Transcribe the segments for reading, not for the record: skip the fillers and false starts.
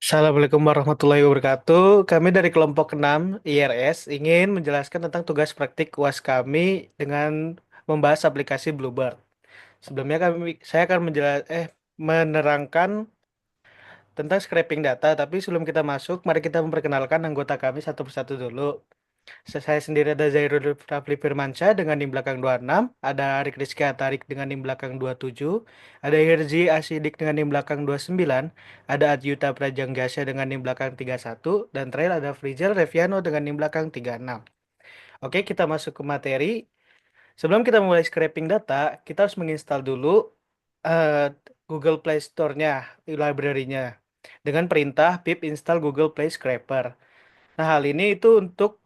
Assalamualaikum warahmatullahi wabarakatuh. Kami dari kelompok 6 IRS ingin menjelaskan tentang tugas praktik UAS kami dengan membahas aplikasi Bluebird. Sebelumnya saya akan menerangkan tentang scraping data, tapi sebelum kita masuk, mari kita memperkenalkan anggota kami satu persatu dulu. Saya sendiri ada Zairul Rafli Firmansyah dengan NIM belakang 26, ada Arik Rizky Atarik dengan NIM belakang 27, ada Hirzi Asidik dengan NIM belakang 29, ada Adyuta Prajanggasa dengan NIM belakang 31, dan terakhir ada Frizal Reviano dengan NIM belakang 36. Oke, kita masuk ke materi. Sebelum kita mulai scraping data, kita harus menginstal dulu Google Play Store-nya, library-nya, dengan perintah pip install Google Play Scraper. Nah, hal ini itu untuk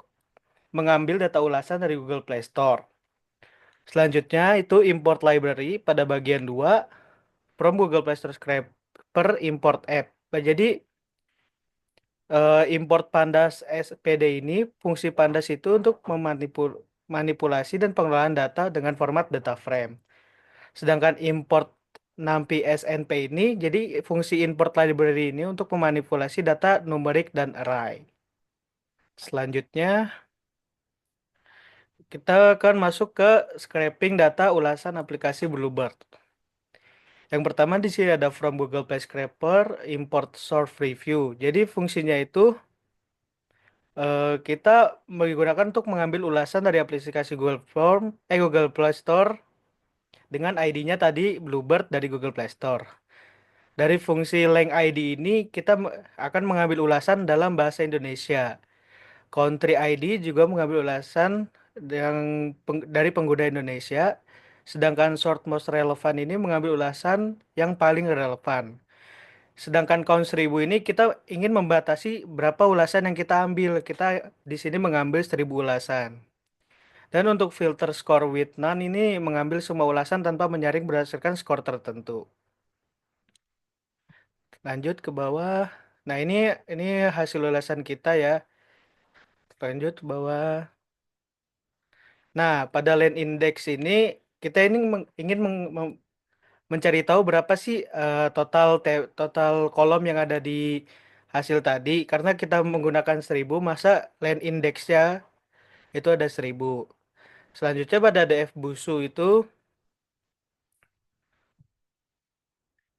mengambil data ulasan dari Google Play Store. Selanjutnya itu import library pada bagian 2 from Google Play Store Scraper import app. Nah, jadi import Pandas SPD ini, fungsi Pandas itu untuk memanipulasi dan pengelolaan data dengan format data frame. Sedangkan import NumPy SNP ini, jadi fungsi import library ini untuk memanipulasi data numerik dan array. Selanjutnya, kita akan masuk ke scraping data ulasan aplikasi Bluebird. Yang pertama di sini ada from Google Play Scraper, import source review. Jadi fungsinya itu kita menggunakan untuk mengambil ulasan dari aplikasi Google Play Store dengan ID-nya tadi Bluebird dari Google Play Store. Dari fungsi length ID ini kita akan mengambil ulasan dalam bahasa Indonesia. Country ID juga mengambil ulasan yang dari pengguna Indonesia, sedangkan sort most relevant ini mengambil ulasan yang paling relevan. Sedangkan count 1000 ini kita ingin membatasi berapa ulasan yang kita ambil. Kita di sini mengambil 1000 ulasan. Dan untuk filter score with none ini mengambil semua ulasan tanpa menyaring berdasarkan skor tertentu. Lanjut ke bawah. Nah, ini hasil ulasan kita ya. Lanjut ke bawah. Nah, pada line index ini kita ini ingin mencari tahu berapa sih total kolom yang ada di hasil tadi. Karena kita menggunakan 1000, masa line indexnya itu ada 1000. Selanjutnya pada DF Busu itu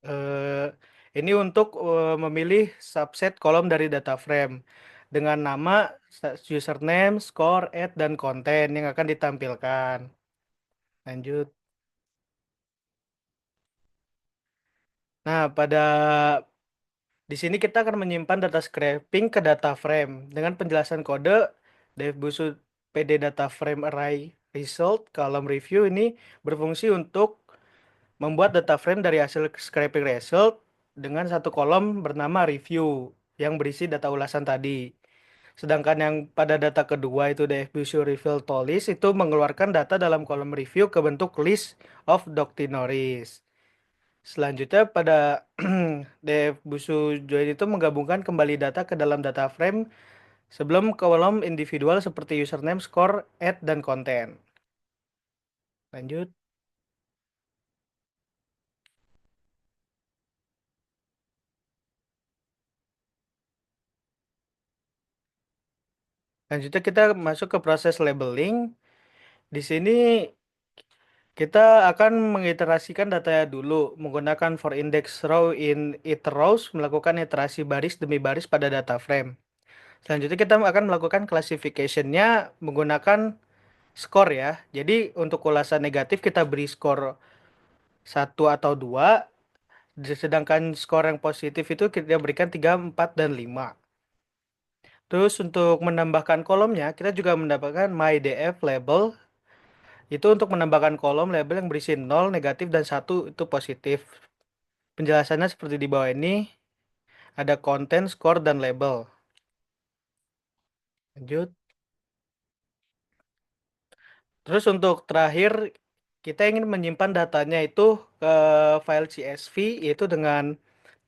eh, ini untuk memilih subset kolom dari data frame dengan nama, username, score, add, dan konten yang akan ditampilkan. Lanjut. Nah, di sini kita akan menyimpan data scraping ke data frame dengan penjelasan kode dfbusu pd data frame array result column review ini berfungsi untuk membuat data frame dari hasil scraping result dengan satu kolom bernama review yang berisi data ulasan tadi. Sedangkan yang pada data kedua itu dfbusu reveal to list itu mengeluarkan data dalam kolom review ke bentuk list of doctinoris. Selanjutnya pada Dev Busu Join itu menggabungkan kembali data ke dalam data frame sebelum kolom individual seperti username, score, add, dan konten. Lanjut. Lanjutnya kita masuk ke proses labeling. Di sini kita akan mengiterasikan datanya dulu menggunakan for index row in iter rows melakukan iterasi baris demi baris pada data frame. Selanjutnya kita akan melakukan classification-nya menggunakan skor ya. Jadi untuk ulasan negatif kita beri skor satu atau dua, sedangkan skor yang positif itu kita berikan 3, 4, dan 5. Terus untuk menambahkan kolomnya, kita juga menambahkan mydf label. Itu untuk menambahkan kolom label yang berisi 0, negatif, dan 1 itu positif. Penjelasannya seperti di bawah ini, ada konten, skor, dan label. Lanjut. Terus untuk terakhir, kita ingin menyimpan datanya itu ke file CSV, yaitu dengan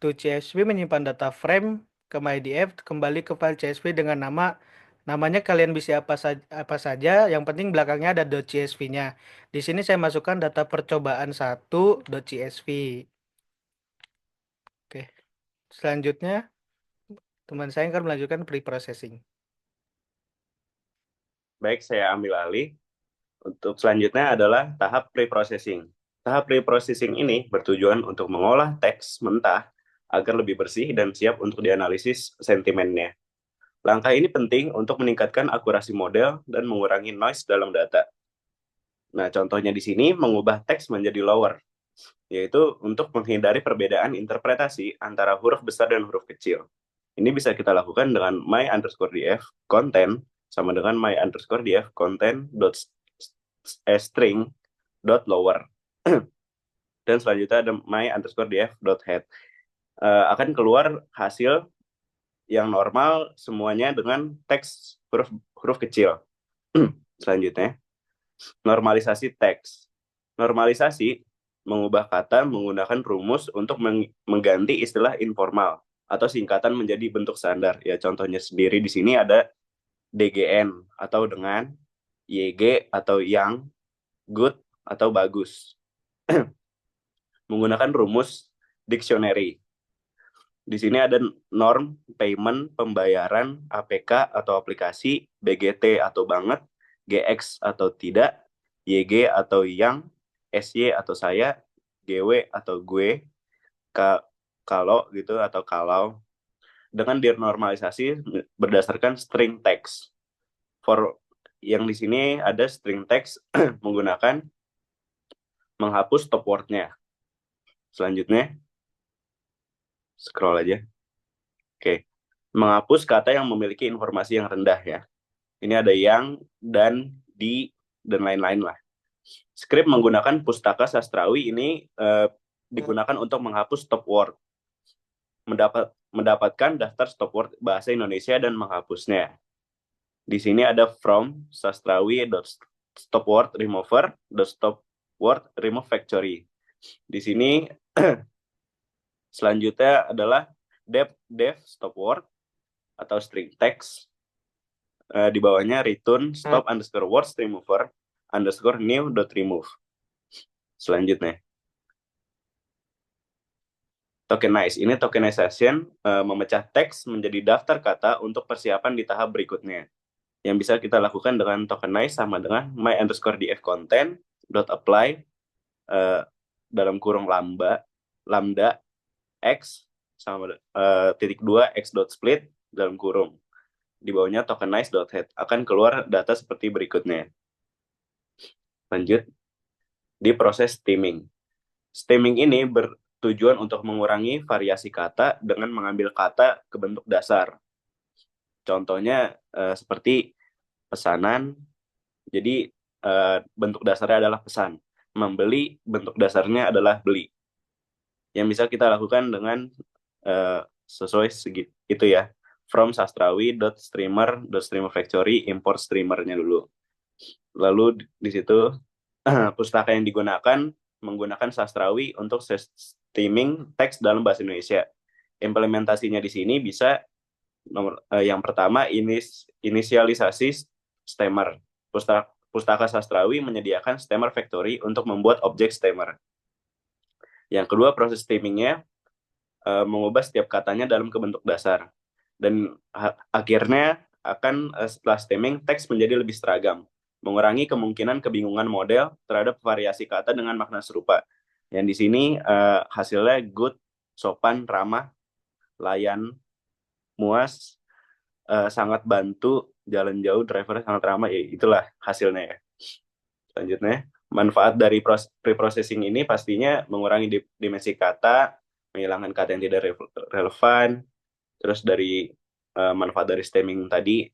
to CSV menyimpan data frame ke MyDF, kembali ke file CSV dengan namanya kalian bisa apa saja, yang penting belakangnya ada .csv-nya. Di sini saya masukkan data percobaan 1 .csv. Oke, selanjutnya Teman saya akan melanjutkan pre-processing. Baik, saya ambil alih. Untuk selanjutnya adalah tahap pre-processing. Tahap pre-processing ini bertujuan untuk mengolah teks mentah agar lebih bersih dan siap untuk dianalisis sentimennya. Langkah ini penting untuk meningkatkan akurasi model dan mengurangi noise dalam data. Nah, contohnya di sini mengubah teks menjadi lower, yaitu untuk menghindari perbedaan interpretasi antara huruf besar dan huruf kecil. Ini bisa kita lakukan dengan my_df content sama dengan my_df content dot string dot lower. Dan selanjutnya ada my_df dot head. Akan keluar hasil yang normal semuanya dengan teks huruf huruf kecil. Selanjutnya, normalisasi teks. Normalisasi mengubah kata menggunakan rumus untuk mengganti istilah informal atau singkatan menjadi bentuk standar. Ya, contohnya sendiri di sini ada DGN atau dengan, YG atau yang, good atau bagus. Menggunakan rumus dictionary. Di sini ada norm, payment, pembayaran, APK atau aplikasi, BGT atau banget, GX atau tidak, YG atau yang, SY atau saya, GW atau gue, kalau gitu atau kalau, dengan dinormalisasi berdasarkan string text. For yang di sini ada string text menggunakan menghapus stop word-nya. Selanjutnya, scroll aja. Oke. Menghapus kata yang memiliki informasi yang rendah ya. Ini ada yang, dan, di, dan lain-lain lah. Script menggunakan pustaka sastrawi ini digunakan untuk menghapus stop word. Mendapatkan daftar stop word bahasa Indonesia dan menghapusnya. Di sini ada from sastrawi.stopword remover .stopword remove factory. Di sini selanjutnya adalah def stop word atau string text. Di bawahnya return stop underscore words remover underscore new dot remove. Selanjutnya, tokenize. Ini tokenization memecah teks menjadi daftar kata untuk persiapan di tahap berikutnya. Yang bisa kita lakukan dengan tokenize sama dengan my_df content dot apply dalam kurung lambda x sama titik 2 x dot split dalam kurung. Di bawahnya tokenize.head akan keluar data seperti berikutnya. Lanjut di proses stemming. Stemming ini bertujuan untuk mengurangi variasi kata dengan mengambil kata ke bentuk dasar. Contohnya seperti pesanan. Jadi bentuk dasarnya adalah pesan. Membeli bentuk dasarnya adalah beli. Yang bisa kita lakukan dengan sesuai itu ya. From sastrawi.streamer.streamer factory import streamernya dulu. Lalu di situ pustaka yang digunakan menggunakan sastrawi untuk stemming teks dalam bahasa Indonesia. Implementasinya di sini bisa yang pertama inisialisasi stemmer. Pustaka sastrawi menyediakan stemmer factory untuk membuat objek stemmer. Yang kedua, proses stemmingnya mengubah setiap katanya dalam bentuk dasar. Dan akhirnya akan setelah stemming, teks menjadi lebih seragam, mengurangi kemungkinan kebingungan model terhadap variasi kata dengan makna serupa. Yang di sini hasilnya good, sopan, ramah, layan, muas, sangat bantu, jalan jauh, driver sangat ramah, ya itulah hasilnya ya. Selanjutnya, manfaat dari pre-processing ini pastinya mengurangi dimensi kata, menghilangkan kata yang tidak relevan, terus dari manfaat dari stemming tadi,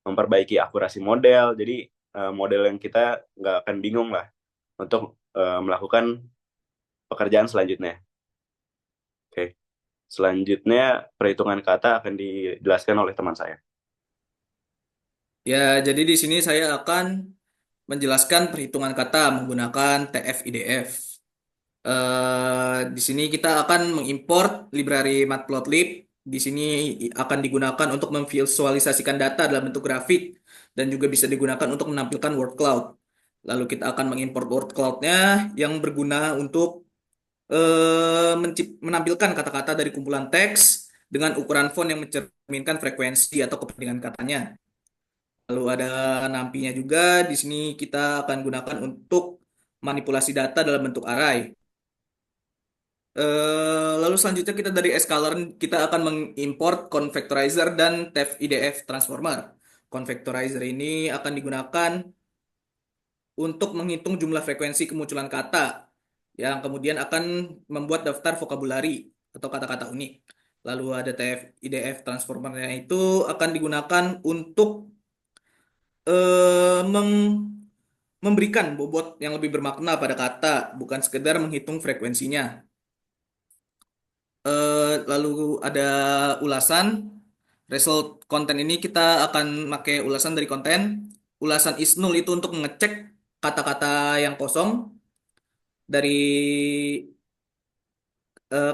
memperbaiki akurasi model, jadi model yang kita nggak akan bingung lah untuk melakukan pekerjaan selanjutnya. Oke, selanjutnya perhitungan kata akan dijelaskan oleh teman saya. Ya, jadi di sini saya akan menjelaskan perhitungan kata menggunakan TF-IDF. Di sini kita akan mengimport library matplotlib. Di sini akan digunakan untuk memvisualisasikan data dalam bentuk grafik dan juga bisa digunakan untuk menampilkan word cloud. Lalu kita akan mengimport word cloud-nya yang berguna untuk menampilkan kata-kata dari kumpulan teks dengan ukuran font yang mencerminkan frekuensi atau kepentingan katanya. Lalu ada nampinya juga. Di sini kita akan gunakan untuk manipulasi data dalam bentuk array. Lalu selanjutnya kita dari sklearn kita akan mengimport convectorizer dan TF-IDF transformer. Convectorizer ini akan digunakan untuk menghitung jumlah frekuensi kemunculan kata yang kemudian akan membuat daftar vokabulari atau kata-kata unik. Lalu ada TF-IDF transformernya itu akan digunakan untuk eh, memberikan bobot yang lebih bermakna pada kata, bukan sekedar menghitung frekuensinya. Lalu ada ulasan. Result konten ini kita akan pakai ulasan dari konten. Ulasan is null itu untuk mengecek kata-kata yang kosong dari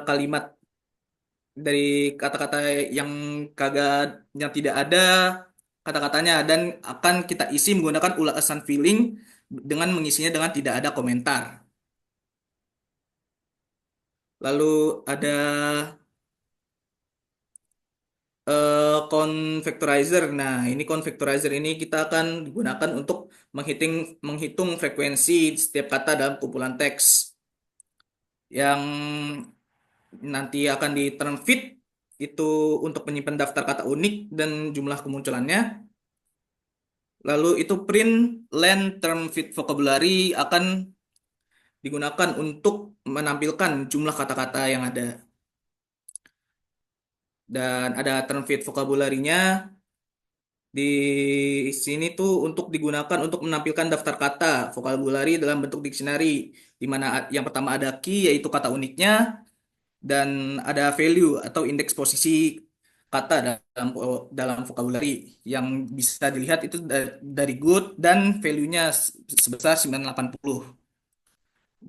kalimat dari kata-kata yang kagak yang tidak ada kata-katanya dan akan kita isi menggunakan ulasan filling dengan mengisinya dengan tidak ada komentar. Lalu ada convectorizer. Nah, ini convectorizer ini kita akan digunakan untuk menghitung frekuensi setiap kata dalam kumpulan teks yang nanti akan di term fit itu untuk menyimpan daftar kata unik dan jumlah kemunculannya. Lalu itu print len term fit vocabulary akan digunakan untuk menampilkan jumlah kata-kata yang ada. Dan ada term fit vocabulary-nya di sini tuh untuk digunakan untuk menampilkan daftar kata vocabulary dalam bentuk dictionary, di mana yang pertama ada key yaitu kata uniknya dan ada value atau indeks posisi kata dalam vocabulary yang bisa dilihat itu dari good dan value-nya sebesar 980.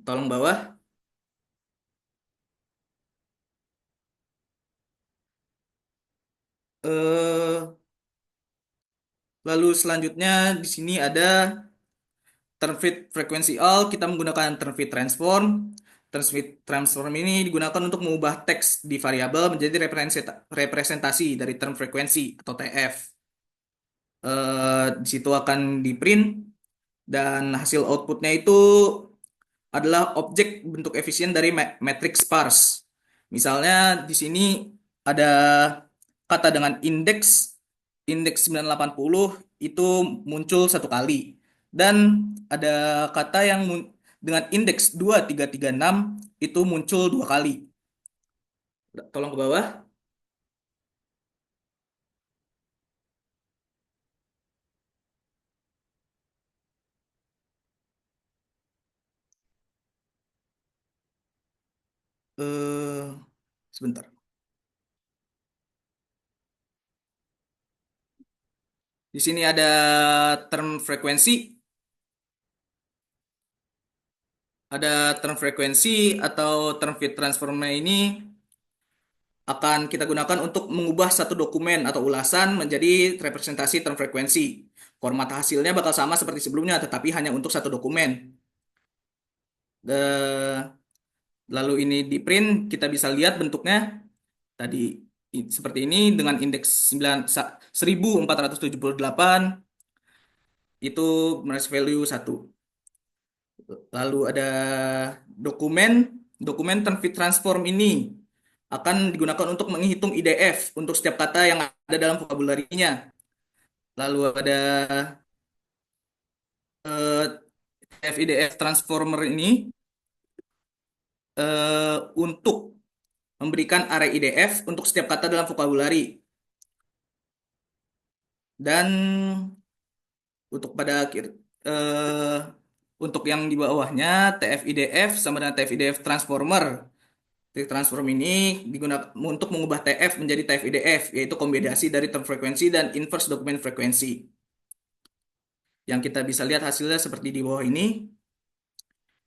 Tolong bawah. Eh, Lalu selanjutnya di sini ada term fit frequency all, kita menggunakan term fit transform. Term fit transform ini digunakan untuk mengubah teks di variabel menjadi representasi dari term frekuensi atau TF. Di situ akan di print dan hasil outputnya itu adalah objek bentuk efisien dari matrix sparse. Misalnya di sini ada kata dengan indeks 980 itu muncul satu kali. Dan ada kata yang dengan indeks 2336 itu muncul dua kali. Tolong ke bawah. Eh, Sebentar. Di sini ada term frekuensi. Ada term frekuensi atau term fit transformer ini akan kita gunakan untuk mengubah satu dokumen atau ulasan menjadi representasi term frekuensi. Format hasilnya bakal sama seperti sebelumnya, tetapi hanya untuk satu dokumen. Lalu ini di print, kita bisa lihat bentuknya tadi seperti ini dengan indeks 1478 itu merge value 1. Lalu ada dokumen, dokumen term fit transform ini akan digunakan untuk menghitung IDF untuk setiap kata yang ada dalam vocabulary-nya. Lalu ada FIDF transformer ini untuk memberikan array IDF untuk setiap kata dalam vocabulary. Dan untuk pada akhir untuk yang di bawahnya TF-IDF sama dengan TF-IDF transformer. Transform ini digunakan untuk mengubah TF menjadi TF-IDF, yaitu kombinasi dari term frekuensi dan inverse dokumen frekuensi. Yang kita bisa lihat hasilnya seperti di bawah ini.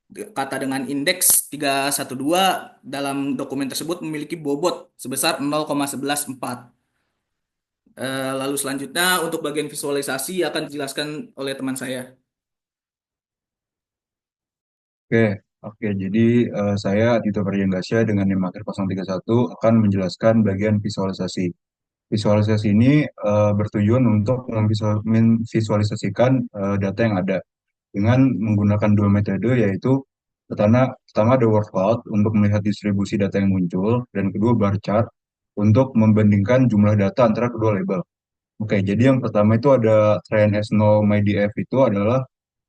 Kata dengan indeks 312 dalam dokumen tersebut memiliki bobot sebesar 0,114. Lalu selanjutnya untuk bagian visualisasi akan dijelaskan oleh teman saya. Oke, Oke, jadi saya Tito Ferdiansyah dengan NIM Akhir 031 akan menjelaskan bagian visualisasi. Visualisasi ini bertujuan untuk memvisualisasikan data yang ada dengan menggunakan dua metode, yaitu pertama ada word cloud untuk melihat distribusi data yang muncul, dan kedua bar chart untuk membandingkan jumlah data antara kedua label. Oke, jadi yang pertama itu ada train S0 MyDF, itu adalah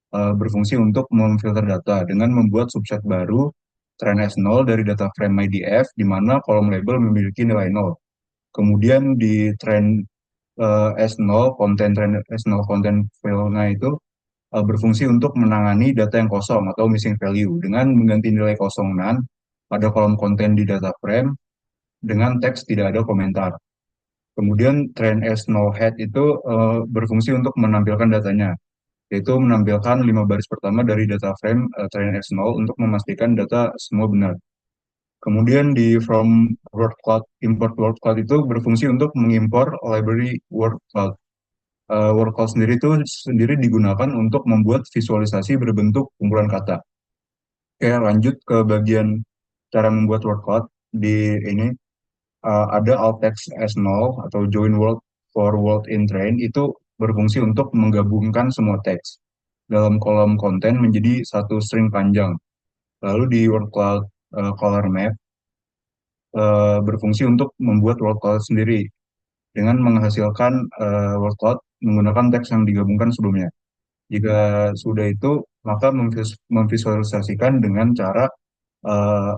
berfungsi untuk memfilter data dengan membuat subset baru train S0 dari data frame MyDF di mana kolom label memiliki nilai 0. Kemudian di train S0 konten train S0 konten file-nya itu berfungsi untuk menangani data yang kosong atau missing value dengan mengganti nilai kosongan pada kolom konten di data frame dengan teks tidak ada komentar. Kemudian train S0 head itu berfungsi untuk menampilkan datanya, yaitu menampilkan 5 baris pertama dari data frame train S0 untuk memastikan data semua benar. Kemudian di from word cloud, import word cloud itu berfungsi untuk mengimpor library word cloud. Word cloud sendiri itu sendiri digunakan untuk membuat visualisasi berbentuk kumpulan kata. Oke, lanjut ke bagian cara membuat word cloud. Di ini ada alt text S0 atau join word for word in train, itu berfungsi untuk menggabungkan semua teks dalam kolom konten menjadi satu string panjang. Lalu di word cloud color map berfungsi untuk membuat word cloud sendiri dengan menghasilkan word cloud menggunakan teks yang digabungkan sebelumnya. Jika sudah itu, maka memvisualisasikan dengan cara eh,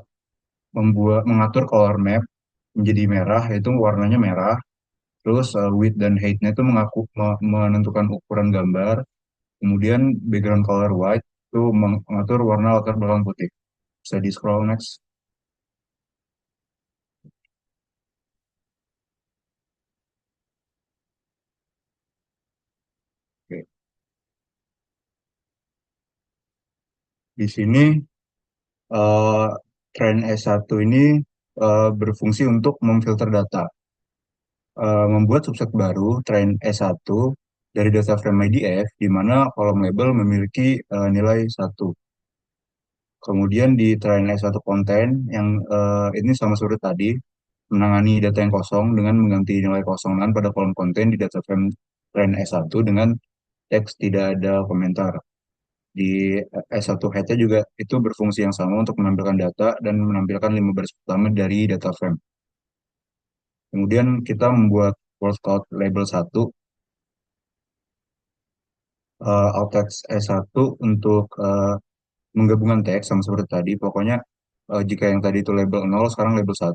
mengatur color map menjadi merah, yaitu warnanya merah. Terus width dan height-nya itu menentukan ukuran gambar. Kemudian background color white itu mengatur warna latar belakang putih. Bisa di scroll next. Oke. Di sini eh, Train S1 ini berfungsi untuk memfilter data, membuat subset baru train S1 dari data frame IDF di mana kolom label memiliki nilai 1. Kemudian di train S1 konten yang ini sama seperti tadi, menangani data yang kosong dengan mengganti nilai kosongan pada kolom konten di data frame train S1 dengan teks tidak ada komentar. Di S1 head-nya juga itu berfungsi yang sama untuk menampilkan data dan menampilkan 5 baris pertama dari data frame. Kemudian kita membuat word cloud label 1, alt text S1 untuk menggabungkan teks sama seperti tadi. Pokoknya jika yang tadi itu label 0, sekarang label 1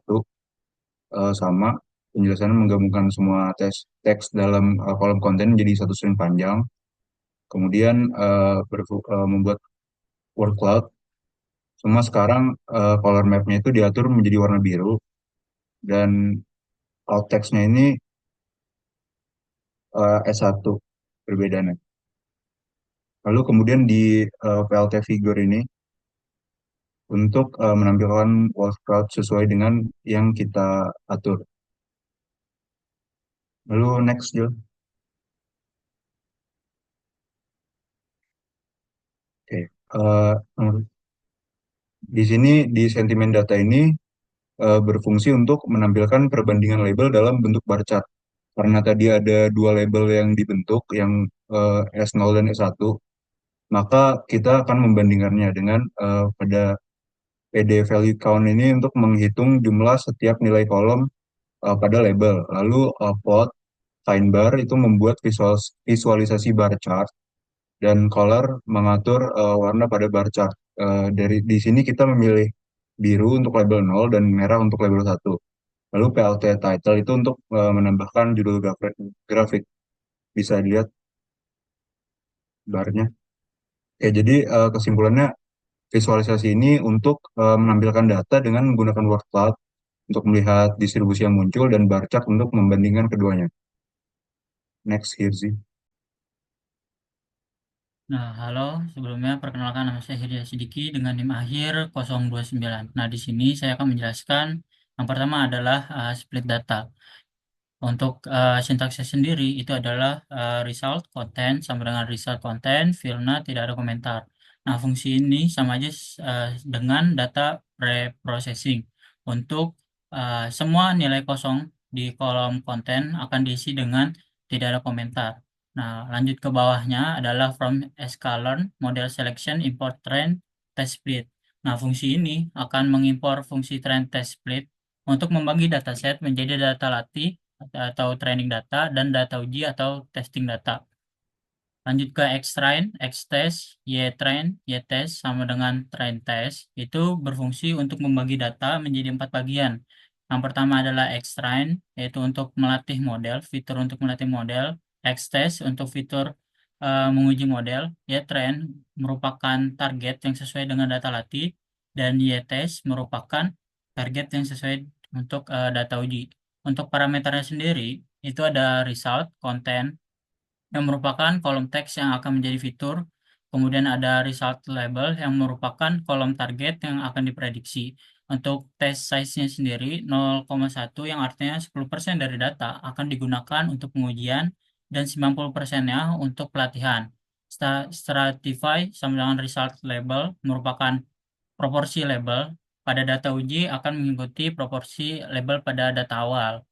sama. Penjelasannya menggabungkan semua teks dalam kolom konten menjadi satu string panjang. Kemudian membuat word cloud. Semua sekarang color map-nya itu diatur menjadi warna biru. Dan alt text-nya ini S1 perbedaannya. Lalu kemudian di PLT figure ini untuk menampilkan word cloud sesuai dengan yang kita atur. Lalu next, Jo. Oke. Di sini di sentimen data ini berfungsi untuk menampilkan perbandingan label dalam bentuk bar chart. Karena tadi ada dua label yang dibentuk, yang S0 dan S1, maka kita akan membandingkannya dengan pada PD value count ini untuk menghitung jumlah setiap nilai kolom pada label. Lalu plot find bar itu membuat visualisasi bar chart, dan color mengatur warna pada bar chart. Dari di sini kita memilih biru untuk label 0 dan merah untuk label 1. Lalu PLT title itu untuk menambahkan judul grafik. Bisa dilihat barnya. Oke, jadi kesimpulannya visualisasi ini untuk menampilkan data dengan menggunakan word cloud untuk melihat distribusi yang muncul dan bar chart untuk membandingkan keduanya. Next, Hirzi. Nah, halo, sebelumnya perkenalkan nama saya Hirya Sidiki dengan NIM akhir 029. Nah, di sini saya akan menjelaskan yang pertama adalah split data. Untuk sintaksnya sendiri itu adalah result content sama dengan result content, filenya tidak ada komentar. Nah, fungsi ini sama aja dengan data preprocessing. Untuk semua nilai kosong di kolom konten akan diisi dengan tidak ada komentar. Nah, lanjut ke bawahnya adalah from sklearn, model selection, import trend, test split. Nah, fungsi ini akan mengimpor fungsi trend test split untuk membagi dataset menjadi data latih atau training data dan data uji atau testing data. Lanjut ke Xtrain, Xtest, YTrain, YTest sama dengan Train Test itu berfungsi untuk membagi data menjadi 4 bagian. Yang pertama adalah Xtrain, yaitu untuk melatih model, fitur untuk melatih model. Xtest untuk fitur menguji model. YTrain merupakan target yang sesuai dengan data latih. Dan YTest merupakan target yang sesuai untuk data uji. Untuk parameternya sendiri, itu ada result, konten, yang merupakan kolom teks yang akan menjadi fitur. Kemudian ada result label yang merupakan kolom target yang akan diprediksi. Untuk test size-nya sendiri 0,1 yang artinya 10% dari data akan digunakan untuk pengujian dan 90%-nya untuk pelatihan. Stratify sama dengan result label merupakan proporsi label pada data uji akan mengikuti proporsi label pada data awal.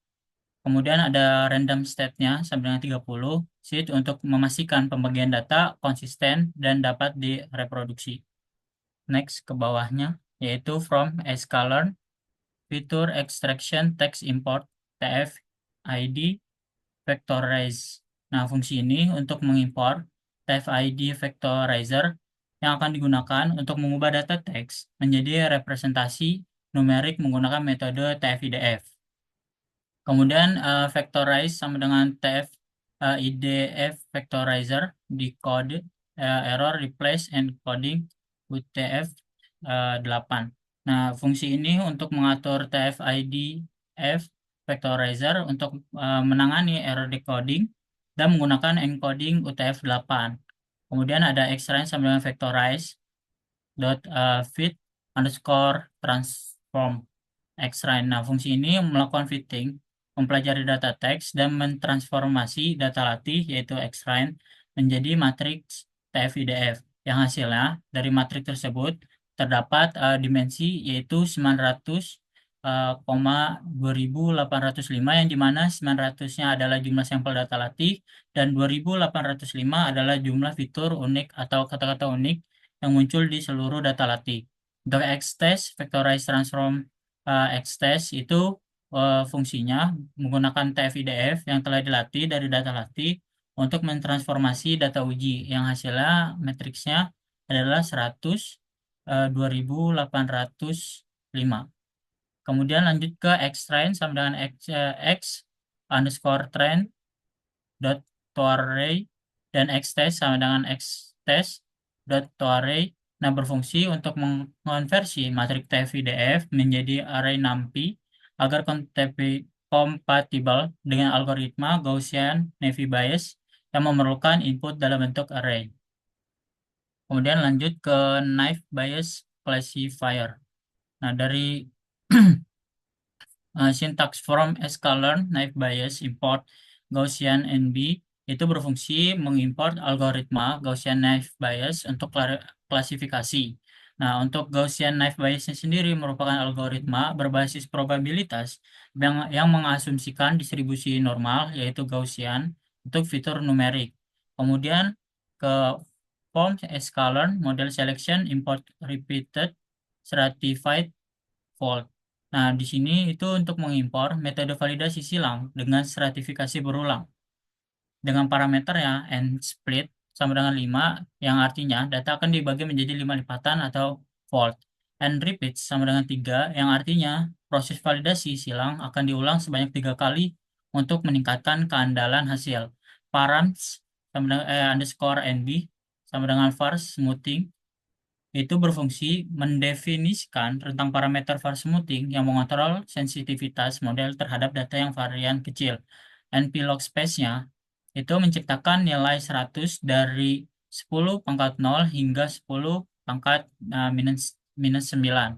Kemudian ada random state-nya sampai dengan 30 sheet untuk memastikan pembagian data konsisten dan dapat direproduksi. Next ke bawahnya, yaitu from sklearn, fitur extraction text import, TF, ID, vectorize. Nah, fungsi ini untuk mengimpor TF-ID vectorizer yang akan digunakan untuk mengubah data teks menjadi representasi numerik menggunakan metode TF-IDF. Kemudian vectorize sama dengan TF IDF vectorizer decode error replace encoding UTF 8. Nah, fungsi ini untuk mengatur TF IDF vectorizer untuk menangani error decoding dan menggunakan encoding UTF 8. Kemudian ada extract sama dengan vectorize dot fit underscore transform Xtrain. Nah, fungsi ini melakukan fitting, mempelajari data teks, dan mentransformasi data latih, yaitu Xtrain, menjadi matriks TF-IDF, yang hasilnya dari matriks tersebut terdapat dimensi, yaitu 900, 2805, yang dimana 900-nya adalah jumlah sampel data latih, dan 2805 adalah jumlah fitur unik atau kata-kata unik yang muncul di seluruh data latih. Untuk Xtest, Vectorize Transform Xtest itu fungsinya menggunakan TF-IDF yang telah dilatih dari data latih untuk mentransformasi data uji yang hasilnya matriksnya adalah 100, 2805. Kemudian lanjut ke Xtrain sama dengan X underscore train dot toarray dan Xtest sama dengan Xtest dot toarray. Nah, berfungsi untuk mengonversi matriks TF-IDF menjadi array NumPy agar kompatibel dengan algoritma Gaussian Naive Bayes yang memerlukan input dalam bentuk array. Kemudian lanjut ke Naive Bayes Classifier. Nah, dari syntax from sklearn naive Bayes import Gaussian NB itu berfungsi mengimport algoritma Gaussian naive Bayes untuk klasifikasi. Nah, untuk Gaussian naive Bayesnya sendiri merupakan algoritma berbasis probabilitas yang mengasumsikan distribusi normal, yaitu Gaussian, untuk fitur numerik. Kemudian ke form sklearn model selection import repeated stratified fault. Nah, di sini itu untuk mengimpor metode validasi silang dengan stratifikasi berulang. Dengan parameter ya n split sama dengan 5, yang artinya data akan dibagi menjadi 5 lipatan atau fold. N repeat sama dengan 3, yang artinya proses validasi silang akan diulang sebanyak 3 kali untuk meningkatkan keandalan hasil. Params sama dengan underscore NB sama dengan var smoothing itu berfungsi mendefinisikan rentang parameter var smoothing yang mengontrol sensitivitas model terhadap data yang varian kecil. NP-log space-nya itu menciptakan nilai 100 dari 10 pangkat 0 hingga 10 pangkat minus 9.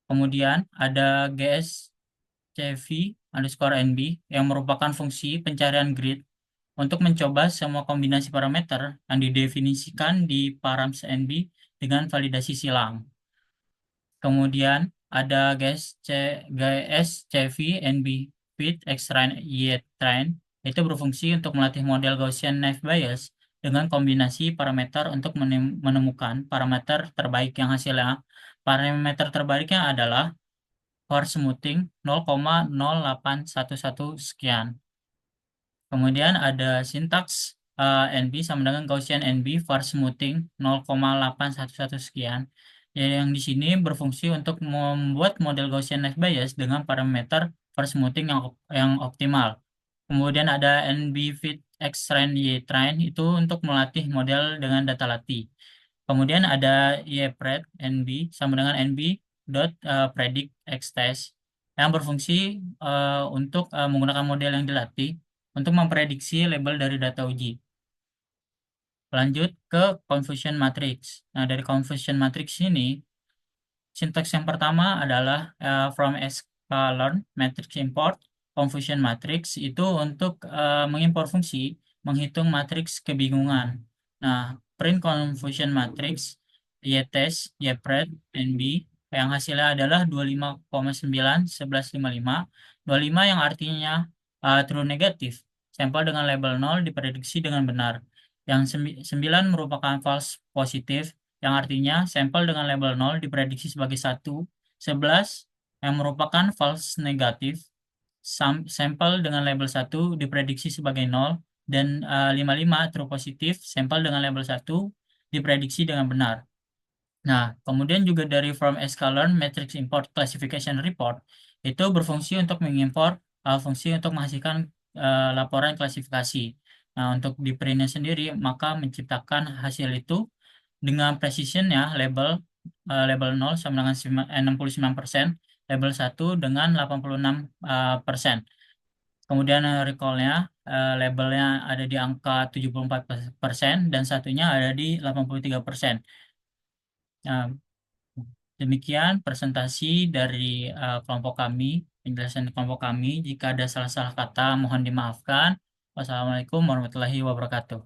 Kemudian ada GSCV underscore NB yang merupakan fungsi pencarian grid untuk mencoba semua kombinasi parameter yang didefinisikan di params NB dengan validasi silang. Kemudian ada GS CV NB fit X-train Y-train itu berfungsi untuk melatih model Gaussian Naive Bayes dengan kombinasi parameter untuk menemukan parameter terbaik yang hasilnya. Parameter terbaiknya adalah force smoothing 0,0811 sekian. Kemudian ada sintaks NB sama dengan Gaussian NB force smoothing 0,811 sekian. Yang di sini berfungsi untuk membuat model Gaussian Naive Bayes dengan parameter force smoothing yang optimal. Kemudian ada NB fit X train Y train itu untuk melatih model dengan data latih. Kemudian ada YPRED NB sama dengan NB dot predict X test yang berfungsi untuk menggunakan model yang dilatih untuk memprediksi label dari data uji. Lanjut ke confusion matrix. Nah, dari confusion matrix ini, sintaks yang pertama adalah from sklearn matrix import. Confusion matrix itu untuk mengimpor fungsi, menghitung matriks kebingungan. Nah, print confusion matrix, YTest, YPRED, NB, yang hasilnya adalah 25,9, 11,55. 25 yang artinya true negatif. Sampel dengan label 0 diprediksi dengan benar. Yang 9 merupakan false positif, yang artinya sampel dengan label 0 diprediksi sebagai 1. 11 yang merupakan false negatif, sampel dengan label 1 diprediksi sebagai 0. Dan 55 true positif, sampel dengan label 1 diprediksi dengan benar. Nah, kemudian juga dari from sklearn matrix import classification report itu berfungsi untuk mengimpor fungsi untuk menghasilkan laporan klasifikasi. Nah, untuk di printnya sendiri maka menciptakan hasil itu dengan precisionnya label 0 sama dengan 69%, label 1 dengan 86%. Kemudian recall-nya labelnya ada di angka 74% dan satunya ada di 83%. Nah, demikian presentasi dari kelompok kami, penjelasan kelompok kami. Jika ada salah-salah kata mohon dimaafkan. Wassalamualaikum warahmatullahi wabarakatuh.